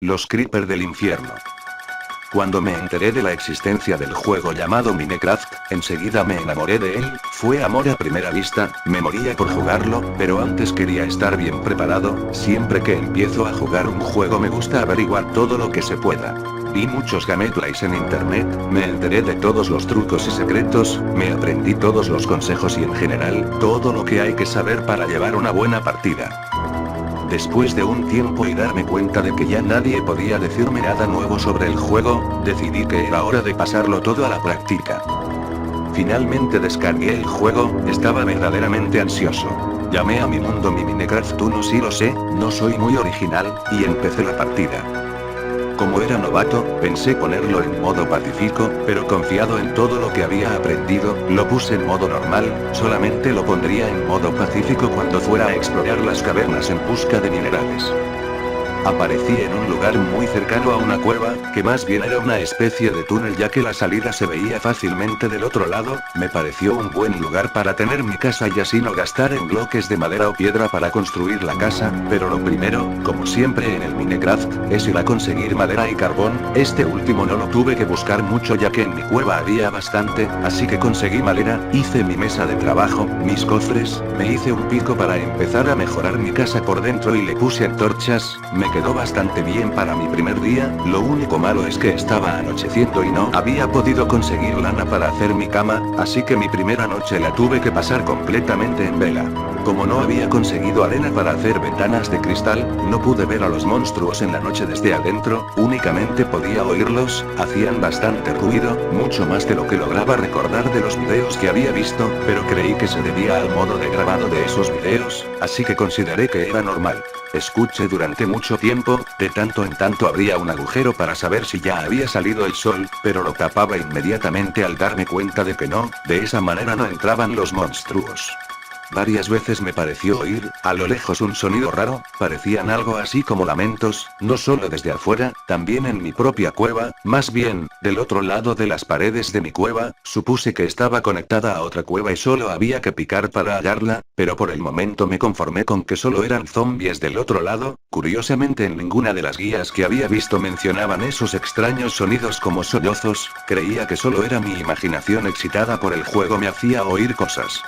Los Creeper del infierno. Cuando me enteré de la existencia del juego llamado Minecraft, enseguida me enamoré de él, fue amor a primera vista, me moría por jugarlo, pero antes quería estar bien preparado, siempre que empiezo a jugar un juego me gusta averiguar todo lo que se pueda. Vi muchos gameplays en internet, me enteré de todos los trucos y secretos, me aprendí todos los consejos y en general, todo lo que hay que saber para llevar una buena partida. Después de un tiempo y darme cuenta de que ya nadie podía decirme nada nuevo sobre el juego, decidí que era hora de pasarlo todo a la práctica. Finalmente descargué el juego, estaba verdaderamente ansioso. Llamé a mi mundo mi Minecraft 1 sí lo sé, no soy muy original, y empecé la partida. Como era novato, pensé ponerlo en modo pacífico, pero confiado en todo lo que había aprendido, lo puse en modo normal, solamente lo pondría en modo pacífico cuando fuera a explorar las cavernas en busca de minerales. Aparecí en un lugar muy cercano a una cueva, que más bien era una especie de túnel ya que la salida se veía fácilmente del otro lado, me pareció un buen lugar para tener mi casa y así no gastar en bloques de madera o piedra para construir la casa, pero lo primero, como siempre en el Minecraft, es ir a conseguir madera y carbón, este último no lo tuve que buscar mucho ya que en mi cueva había bastante, así que conseguí madera, hice mi mesa de trabajo, mis cofres, me hice un pico para empezar a mejorar mi casa por dentro y le puse antorchas, me quedó bastante bien para mi primer día, lo único malo es que estaba anocheciendo y no había podido conseguir lana para hacer mi cama, así que mi primera noche la tuve que pasar completamente en vela. Como no había conseguido arena para hacer ventanas de cristal, no pude ver a los monstruos en la noche desde adentro, únicamente podía oírlos, hacían bastante ruido, mucho más de lo que lograba recordar de los videos que había visto, pero creí que se debía al modo de grabado de esos videos, así que consideré que era normal. Escuché durante mucho tiempo, de tanto en tanto abría un agujero para saber si ya había salido el sol, pero lo tapaba inmediatamente al darme cuenta de que no, de esa manera no entraban los monstruos. Varias veces me pareció oír, a lo lejos un sonido raro, parecían algo así como lamentos, no solo desde afuera, también en mi propia cueva, más bien, del otro lado de las paredes de mi cueva, supuse que estaba conectada a otra cueva y solo había que picar para hallarla, pero por el momento me conformé con que solo eran zombies del otro lado, curiosamente en ninguna de las guías que había visto mencionaban esos extraños sonidos como sollozos, creía que solo era mi imaginación excitada por el juego me hacía oír cosas.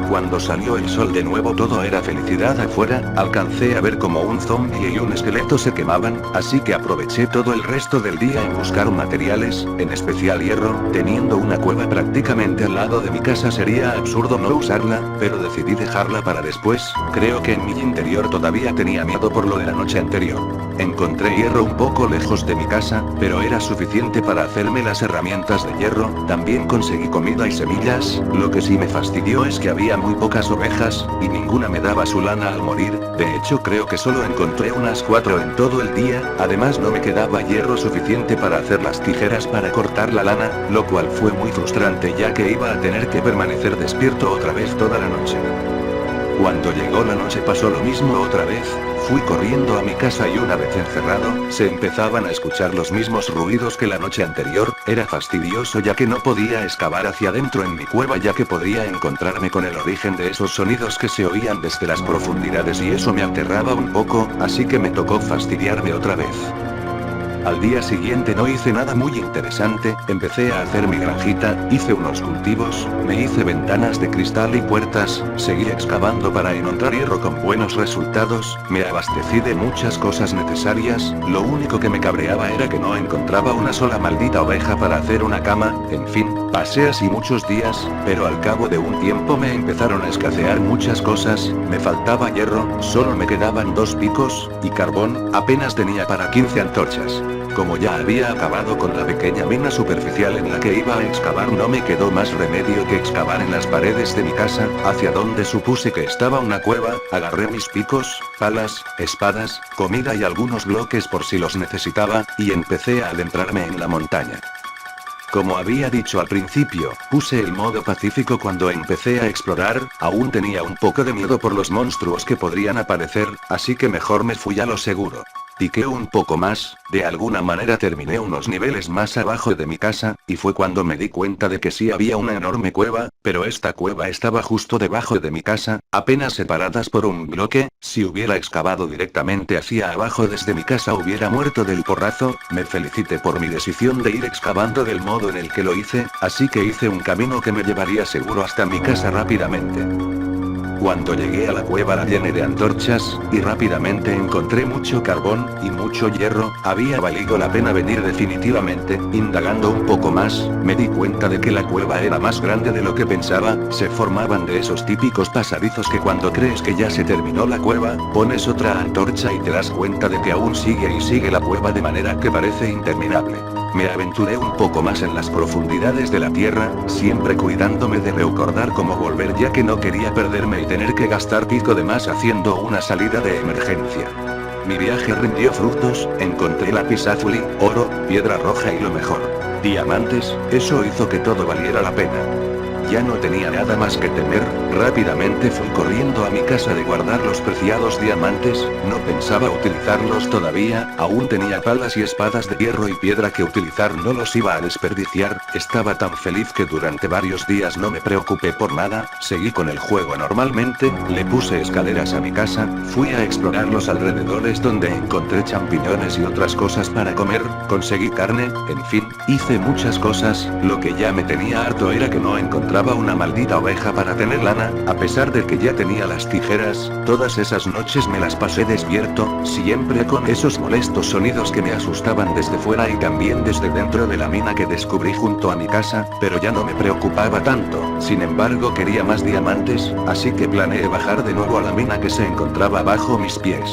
Cuando salió el sol de nuevo todo era felicidad afuera, alcancé a ver como un zombie y un esqueleto se quemaban, así que aproveché todo el resto del día en buscar materiales, en especial hierro, teniendo una cueva prácticamente al lado de mi casa sería absurdo no usarla, pero decidí dejarla para después, creo que en mi interior todavía tenía miedo por lo de la noche anterior. Encontré hierro un poco lejos de mi casa, pero era suficiente para hacerme las herramientas de hierro, también conseguí comida y semillas, lo que sí me fastidió es que había muy pocas ovejas, y ninguna me daba su lana al morir, de hecho creo que solo encontré unas 4 en todo el día, además no me quedaba hierro suficiente para hacer las tijeras para cortar la lana, lo cual fue muy frustrante ya que iba a tener que permanecer despierto otra vez toda la noche. Cuando llegó la noche pasó lo mismo otra vez, fui corriendo a mi casa y una vez encerrado, se empezaban a escuchar los mismos ruidos que la noche anterior, era fastidioso ya que no podía excavar hacia adentro en mi cueva ya que podría encontrarme con el origen de esos sonidos que se oían desde las profundidades y eso me aterraba un poco, así que me tocó fastidiarme otra vez. Al día siguiente no hice nada muy interesante, empecé a hacer mi granjita, hice unos cultivos, me hice ventanas de cristal y puertas, seguí excavando para encontrar hierro con buenos resultados, me abastecí de muchas cosas necesarias, lo único que me cabreaba era que no encontraba una sola maldita oveja para hacer una cama, en fin, pasé así muchos días, pero al cabo de un tiempo me empezaron a escasear muchas cosas, me faltaba hierro, solo me quedaban 2 picos, y carbón, apenas tenía para 15 antorchas. Como ya había acabado con la pequeña mina superficial en la que iba a excavar no me quedó más remedio que excavar en las paredes de mi casa, hacia donde supuse que estaba una cueva, agarré mis picos, palas, espadas, comida y algunos bloques por si los necesitaba, y empecé a adentrarme en la montaña. Como había dicho al principio, puse el modo pacífico cuando empecé a explorar, aún tenía un poco de miedo por los monstruos que podrían aparecer, así que mejor me fui a lo seguro. Piqué un poco más, de alguna manera terminé unos niveles más abajo de mi casa, y fue cuando me di cuenta de que sí había una enorme cueva, pero esta cueva estaba justo debajo de mi casa, apenas separadas por un bloque. Si hubiera excavado directamente hacia abajo desde mi casa hubiera muerto del porrazo. Me felicité por mi decisión de ir excavando del modo en el que lo hice, así que hice un camino que me llevaría seguro hasta mi casa rápidamente. Cuando llegué a la cueva la llené de antorchas, y rápidamente encontré mucho carbón, y mucho hierro. Había valido la pena venir definitivamente. Indagando un poco más, me di cuenta de que la cueva era más grande de lo que pensaba. Se formaban de esos típicos pasadizos que cuando crees que ya se terminó la cueva, pones otra antorcha y te das cuenta de que aún sigue y sigue la cueva de manera que parece interminable. Me aventuré un poco más en las profundidades de la tierra, siempre cuidándome de recordar cómo volver ya que no quería perderme y tener que gastar pico de más haciendo una salida de emergencia. Mi viaje rindió frutos, encontré lapislázuli, oro, piedra roja y lo mejor, diamantes. Eso hizo que todo valiera la pena. Ya no tenía nada más que temer, rápidamente fui corriendo a mi casa de guardar los preciados diamantes. No pensaba utilizarlos todavía, aún tenía palas y espadas de hierro y piedra que utilizar, no los iba a desperdiciar. Estaba tan feliz que durante varios días no me preocupé por nada, seguí con el juego normalmente, le puse escaleras a mi casa, fui a explorar los alrededores donde encontré champiñones y otras cosas para comer, conseguí carne, en fin, hice muchas cosas. Lo que ya me tenía harto era que no encontraba una maldita oveja para tener lana, a pesar de que ya tenía las tijeras. Todas esas noches me las pasé despierto, siempre con esos molestos sonidos que me asustaban desde fuera y también desde dentro de la mina que descubrí junto a mi casa, pero ya no me preocupaba tanto. Sin embargo quería más diamantes, así que planeé bajar de nuevo a la mina que se encontraba bajo mis pies.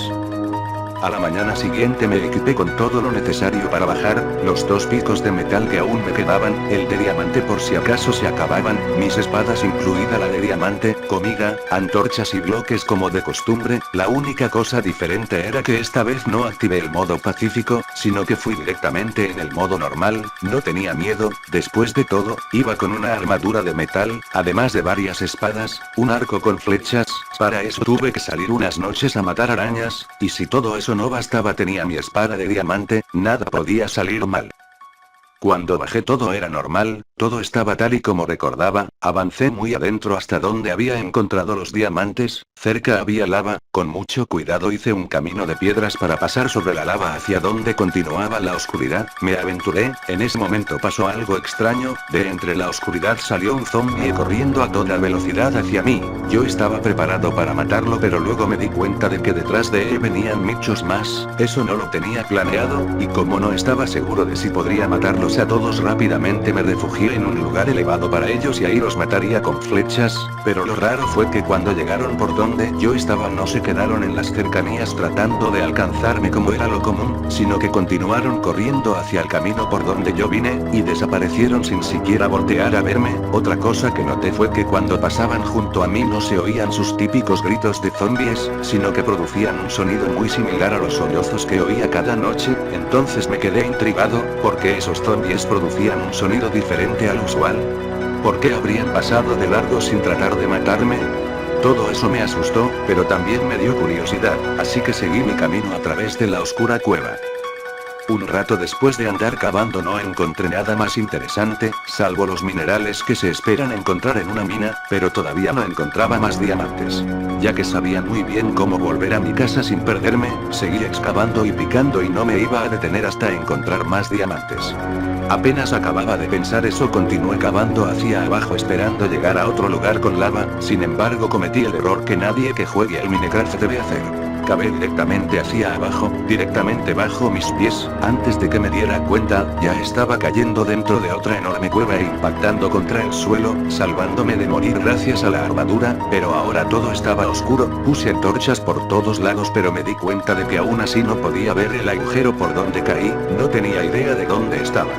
A la mañana siguiente me equipé con todo lo necesario para bajar, los 2 picos de metal que aún me quedaban, el de diamante por si acaso se acababan, mis espadas incluida la de diamante, comida, antorchas y bloques como de costumbre. La única cosa diferente era que esta vez no activé el modo pacífico, sino que fui directamente en el modo normal. No tenía miedo, después de todo, iba con una armadura de metal, además de varias espadas, un arco con flechas. Para eso tuve que salir unas noches a matar arañas, y si todo eso no bastaba tenía mi espada de diamante, nada podía salir mal. Cuando bajé todo era normal, todo estaba tal y como recordaba. Avancé muy adentro hasta donde había encontrado los diamantes, cerca había lava, con mucho cuidado hice un camino de piedras para pasar sobre la lava hacia donde continuaba la oscuridad. Me aventuré, en ese momento pasó algo extraño, de entre la oscuridad salió un zombie corriendo a toda velocidad hacia mí. Yo estaba preparado para matarlo pero luego me di cuenta de que detrás de él venían muchos más. Eso no lo tenía planeado, y como no estaba seguro de si podría matarlo a todos rápidamente me refugié en un lugar elevado para ellos y ahí los mataría con flechas, pero lo raro fue que cuando llegaron por donde yo estaba no se quedaron en las cercanías tratando de alcanzarme como era lo común, sino que continuaron corriendo hacia el camino por donde yo vine, y desaparecieron sin siquiera voltear a verme. Otra cosa que noté fue que cuando pasaban junto a mí no se oían sus típicos gritos de zombies, sino que producían un sonido muy similar a los sollozos que oía cada noche. Entonces me quedé intrigado, porque esos zombies producían un sonido diferente al usual. ¿Por qué habrían pasado de largo sin tratar de matarme? Todo eso me asustó, pero también me dio curiosidad, así que seguí mi camino a través de la oscura cueva. Un rato después de andar cavando no encontré nada más interesante, salvo los minerales que se esperan encontrar en una mina, pero todavía no encontraba más diamantes. Ya que sabía muy bien cómo volver a mi casa sin perderme, seguí excavando y picando y no me iba a detener hasta encontrar más diamantes. Apenas acababa de pensar eso continué cavando hacia abajo esperando llegar a otro lugar con lava. Sin embargo cometí el error que nadie que juegue al Minecraft debe hacer. Cavé directamente hacia abajo, directamente bajo mis pies. Antes de que me diera cuenta, ya estaba cayendo dentro de otra enorme cueva e impactando contra el suelo, salvándome de morir gracias a la armadura, pero ahora todo estaba oscuro. Puse antorchas por todos lados pero me di cuenta de que aún así no podía ver el agujero por donde caí, no tenía idea de dónde estaba.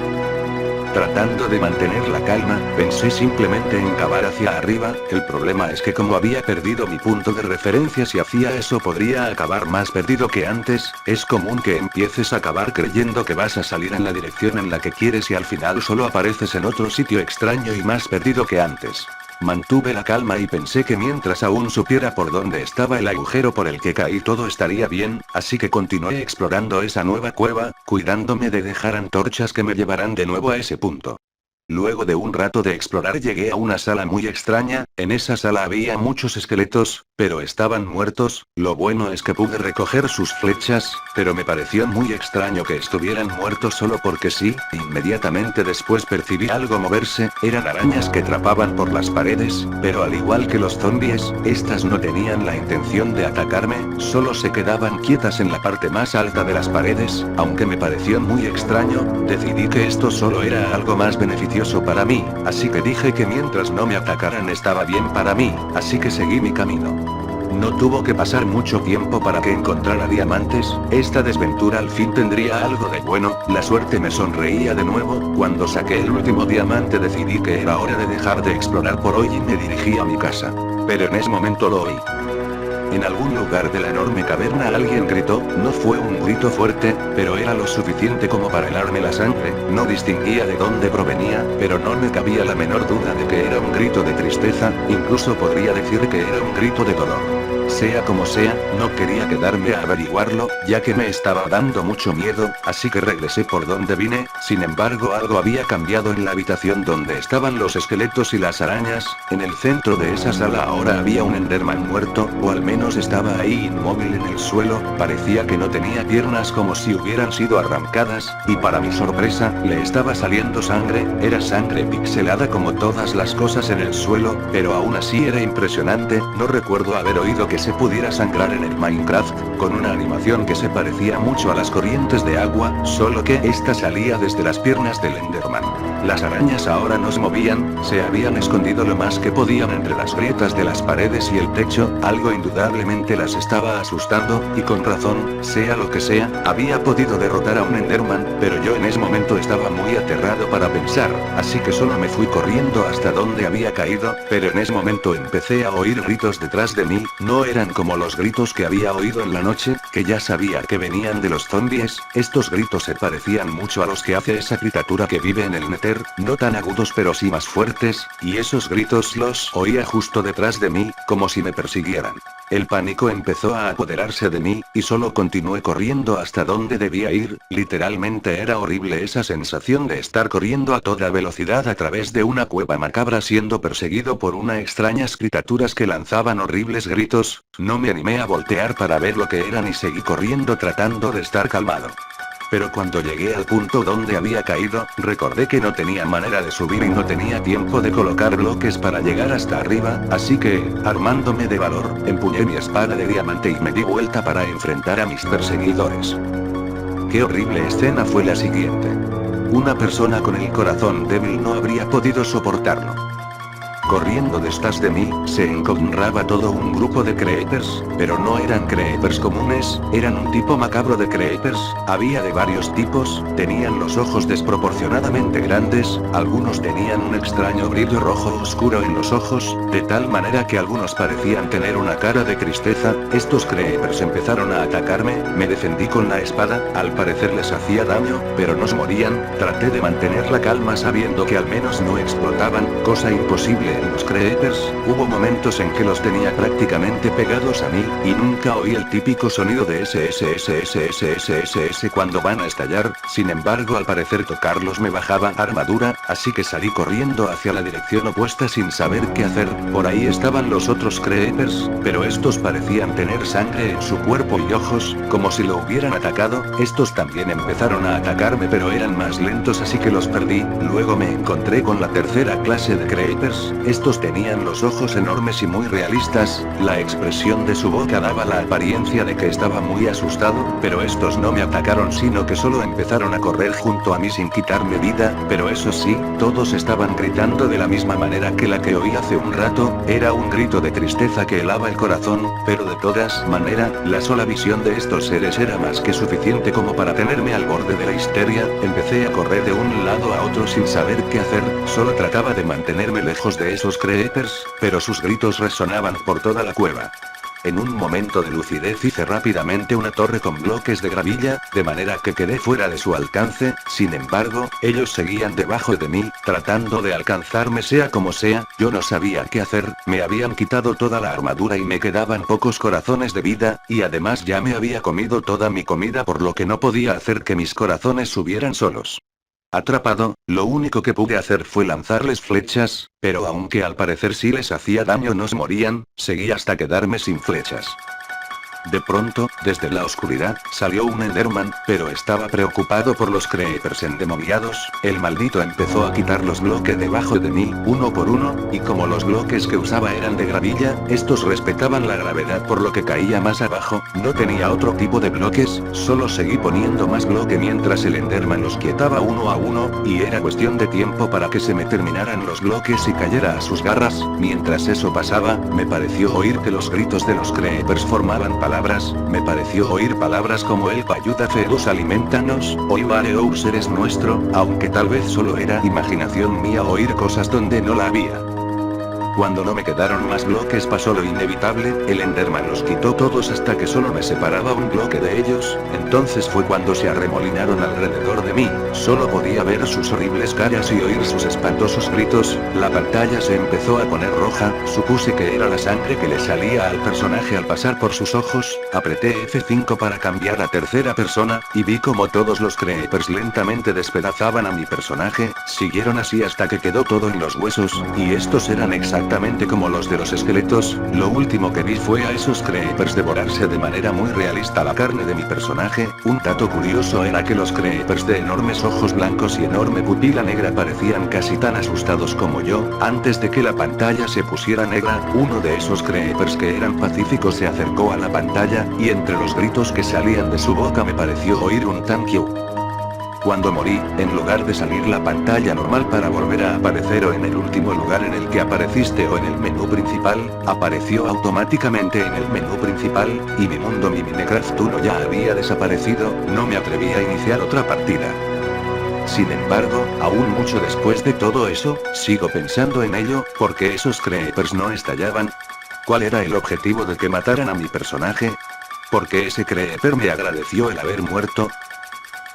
Tratando de mantener la calma, pensé simplemente en cavar hacia arriba. El problema es que como había perdido mi punto de referencia, si hacía eso podría acabar más perdido que antes. Es común que empieces a cavar creyendo que vas a salir en la dirección en la que quieres y al final solo apareces en otro sitio extraño y más perdido que antes. mantuve la calma y pensé que mientras aún supiera por dónde estaba el agujero por el que caí todo estaría bien, así que continué explorando esa nueva cueva, cuidándome de dejar antorchas que me llevaran de nuevo a ese punto. Luego de un rato de explorar llegué a una sala muy extraña, en esa sala había muchos esqueletos, pero estaban muertos. Lo bueno es que pude recoger sus flechas, pero me pareció muy extraño que estuvieran muertos solo porque sí. Inmediatamente después percibí algo moverse, eran arañas que trapaban por las paredes, pero al igual que los zombies, estas no tenían la intención de atacarme, solo se quedaban quietas en la parte más alta de las paredes. Aunque me pareció muy extraño, decidí que esto solo era algo más beneficioso para mí, así que dije que mientras no me atacaran estaba bien para mí, así que seguí mi camino. No tuvo que pasar mucho tiempo para que encontrara diamantes, esta desventura al fin tendría algo de bueno, la suerte me sonreía de nuevo. Cuando saqué el último diamante decidí que era hora de dejar de explorar por hoy y me dirigí a mi casa. Pero en ese momento lo oí. En algún lugar de la enorme caverna alguien gritó, no fue un grito fuerte, pero era lo suficiente como para helarme la sangre, no distinguía de dónde provenía, pero no me cabía la menor duda de que era un grito de tristeza, incluso podría decir que era un grito de dolor. Sea como sea, no quería quedarme a averiguarlo, ya que me estaba dando mucho miedo, así que regresé por donde vine. Sin embargo, algo había cambiado en la habitación donde estaban los esqueletos y las arañas. En el centro de esa sala ahora había un Enderman muerto, o al menos estaba ahí inmóvil en el suelo, parecía que no tenía piernas como si hubieran sido arrancadas, y para mi sorpresa, le estaba saliendo sangre, era sangre pixelada como todas las cosas en el suelo, pero aún así era impresionante. No recuerdo haber oído que se pudiera sangrar en el Minecraft, con una animación que se parecía mucho a las corrientes de agua, solo que esta salía desde las piernas del Enderman. Las arañas ahora no se movían, se habían escondido lo más que podían entre las grietas de las paredes y el techo, algo indudablemente las estaba asustando, y con razón, sea lo que sea, había podido derrotar a un Enderman, pero yo en ese momento estaba muy aterrado para pensar, así que solo me fui corriendo hasta donde había caído, pero en ese momento empecé a oír gritos detrás de mí, no eran como los gritos que había oído en la noche, que ya sabía que venían de los zombies, estos gritos se parecían mucho a los que hace esa criatura que vive en el Nether, no tan agudos pero sí más fuertes, y esos gritos los oía justo detrás de mí, como si me persiguieran. El pánico empezó a apoderarse de mí, y solo continué corriendo hasta donde debía ir. Literalmente era horrible esa sensación de estar corriendo a toda velocidad a través de una cueva macabra siendo perseguido por unas extrañas criaturas que lanzaban horribles gritos. No me animé a voltear para ver lo que eran y seguí corriendo tratando de estar calmado. Pero cuando llegué al punto donde había caído, recordé que no tenía manera de subir y no tenía tiempo de colocar bloques para llegar hasta arriba, así que, armándome de valor, empuñé mi espada de diamante y me di vuelta para enfrentar a mis perseguidores. Qué horrible escena fue la siguiente. Una persona con el corazón débil no habría podido soportarlo. Corriendo detrás de mí, se encontraba todo un grupo de creepers, pero no eran creepers comunes, eran un tipo macabro de creepers, había de varios tipos, tenían los ojos desproporcionadamente grandes, algunos tenían un extraño brillo rojo oscuro en los ojos, de tal manera que algunos parecían tener una cara de tristeza. Estos creepers empezaron a atacarme, me defendí con la espada, al parecer les hacía daño, pero no se morían, traté de mantener la calma sabiendo que al menos no explotaban, cosa imposible. En los creepers, hubo momentos en que los tenía prácticamente pegados a mí, y nunca oí el típico sonido de SSSSSSSS cuando van a estallar. Sin embargo, al parecer tocarlos me bajaba armadura, así que salí corriendo hacia la dirección opuesta sin saber qué hacer. Por ahí estaban los otros creepers, pero estos parecían tener sangre en su cuerpo y ojos, como si lo hubieran atacado. Estos también empezaron a atacarme pero eran más lentos así que los perdí. Luego me encontré con la tercera clase de creepers. Estos tenían los ojos enormes y muy realistas, la expresión de su boca daba la apariencia de que estaba muy asustado, pero estos no me atacaron sino que solo empezaron a correr junto a mí sin quitarme vida, pero eso sí, todos estaban gritando de la misma manera que la que oí hace un rato, era un grito de tristeza que helaba el corazón, pero de todas maneras, la sola visión de estos seres era más que suficiente como para tenerme al borde de la histeria. Empecé a correr de un lado a otro sin saber qué hacer, solo trataba de mantenerme lejos de esos creepers, pero sus gritos resonaban por toda la cueva. En un momento de lucidez hice rápidamente una torre con bloques de gravilla, de manera que quedé fuera de su alcance. Sin embargo, ellos seguían debajo de mí, tratando de alcanzarme sea como sea. Yo no sabía qué hacer, me habían quitado toda la armadura y me quedaban pocos corazones de vida, y además ya me había comido toda mi comida, por lo que no podía hacer que mis corazones subieran solos. Atrapado, lo único que pude hacer fue lanzarles flechas, pero aunque al parecer sí les hacía daño no se morían, seguí hasta quedarme sin flechas. De pronto, desde la oscuridad, salió un Enderman, pero estaba preocupado por los creepers endemoniados. El maldito empezó a quitar los bloques debajo de mí, uno por uno, y como los bloques que usaba eran de gravilla, estos respetaban la gravedad por lo que caía más abajo. No tenía otro tipo de bloques, solo seguí poniendo más bloque mientras el Enderman los quietaba uno a uno, y era cuestión de tiempo para que se me terminaran los bloques y cayera a sus garras. Mientras eso pasaba, me pareció oír que los gritos de los creepers formaban palabras, me pareció oír palabras como el ayuda feus alimentanos, o Ivareous eres nuestro, aunque tal vez solo era imaginación mía oír cosas donde no la había. Cuando no me quedaron más bloques pasó lo inevitable, el Enderman los quitó todos hasta que solo me separaba un bloque de ellos. Entonces fue cuando se arremolinaron alrededor de mí, solo podía ver sus horribles caras y oír sus espantosos gritos. La pantalla se empezó a poner roja, supuse que era la sangre que le salía al personaje al pasar por sus ojos. Apreté F5 para cambiar a tercera persona, y vi como todos los creepers lentamente despedazaban a mi personaje. Siguieron así hasta que quedó todo en los huesos, y estos eran exactamente como los de los esqueletos. Lo último que vi fue a esos creepers devorarse de manera muy realista la carne de mi personaje. Un dato curioso era que los creepers de enormes ojos blancos y enorme pupila negra parecían casi tan asustados como yo. Antes de que la pantalla se pusiera negra, uno de esos creepers que eran pacíficos se acercó a la pantalla, y entre los gritos que salían de su boca me pareció oír un thank you. Cuando morí, en lugar de salir la pantalla normal para volver a aparecer o en el último lugar en el que apareciste o en el menú principal, apareció automáticamente en el menú principal, y mi mundo mi Minecraft 1 ya había desaparecido. No me atreví a iniciar otra partida. Sin embargo, aún mucho después de todo eso, sigo pensando en ello, porque esos creepers no estallaban. ¿Cuál era el objetivo de que mataran a mi personaje? ¿Por qué ese creeper me agradeció el haber muerto?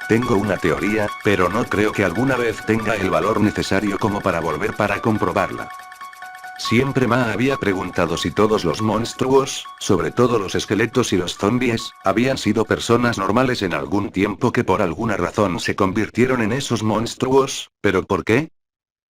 Tengo una teoría, pero no creo que alguna vez tenga el valor necesario como para volver para comprobarla. Siempre me había preguntado si todos los monstruos, sobre todo los esqueletos y los zombies, habían sido personas normales en algún tiempo que por alguna razón se convirtieron en esos monstruos, pero ¿por qué?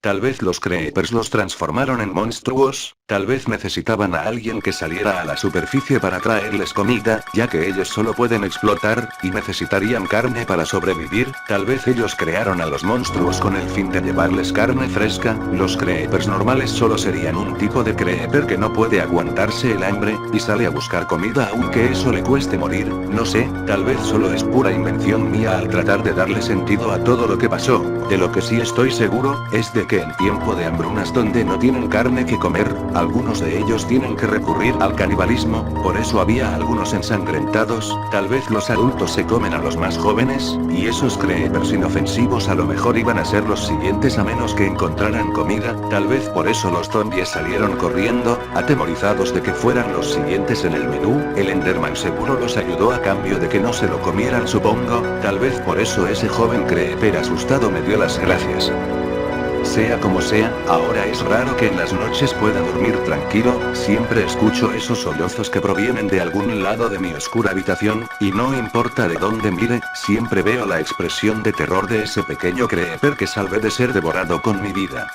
Tal vez los creepers los transformaron en monstruos, tal vez necesitaban a alguien que saliera a la superficie para traerles comida, ya que ellos solo pueden explotar, y necesitarían carne para sobrevivir. Tal vez ellos crearon a los monstruos con el fin de llevarles carne fresca. Los creepers normales solo serían un tipo de creeper que no puede aguantarse el hambre, y sale a buscar comida aunque eso le cueste morir. No sé, tal vez solo es pura invención mía al tratar de darle sentido a todo lo que pasó. De lo que sí estoy seguro, es de que en tiempo de hambrunas donde no tienen carne que comer, algunos de ellos tienen que recurrir al canibalismo. Por eso había algunos ensangrentados. Tal vez los adultos se comen a los más jóvenes, y esos creepers inofensivos a lo mejor iban a ser los siguientes a menos que encontraran comida. Tal vez por eso los zombies salieron corriendo, atemorizados de que fueran los siguientes en el menú. El Enderman seguro los ayudó a cambio de que no se lo comieran, supongo. Tal vez por eso ese joven creeper asustado me dio las gracias. Sea como sea, ahora es raro que en las noches pueda dormir tranquilo. Siempre escucho esos sollozos que provienen de algún lado de mi oscura habitación, y no importa de dónde mire, siempre veo la expresión de terror de ese pequeño creeper que salvé de ser devorado con mi vida.